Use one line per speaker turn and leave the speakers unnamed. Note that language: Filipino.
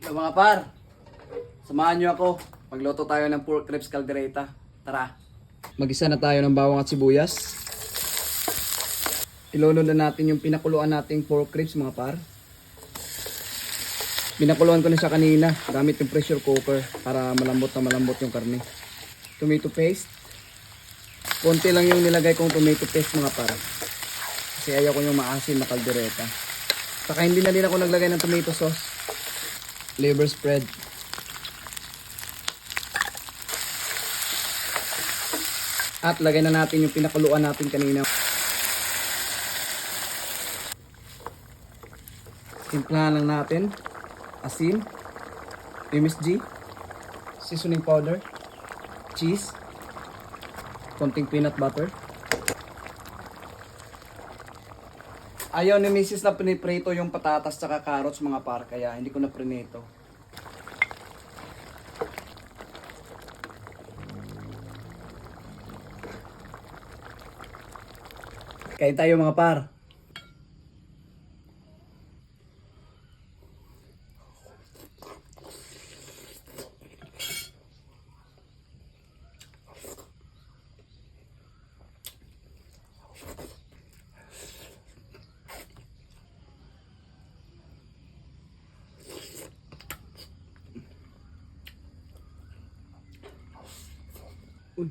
Hello mga par, samahan nyo ako. Magluto tayo ng pork ribs caldereta. Tara. Magisa na tayo ng bawang at sibuyas. Ilunod na natin yung pinakuluan nating pork ribs mga par. Pinakuluan ko na siya kanina gamit yung pressure cooker para malambot na malambot yung karne. Tomato paste. Konti lang yung nilagay kong tomato paste mga par. Kasi ayaw ko yung maasim na caldereta. Saka hindi na din ako naglagay ng tomato sauce. Liver spread. At lagay na natin yung pinakuluan natin kanina. Timplahan lang natin asin, MSG, seasoning powder, cheese, konting peanut butter. Ayaw ni Mrs. na piniprito yung patatas tsaka carrots mga par, kaya hindi ko na prinito. Kain tayo mga par. Uy.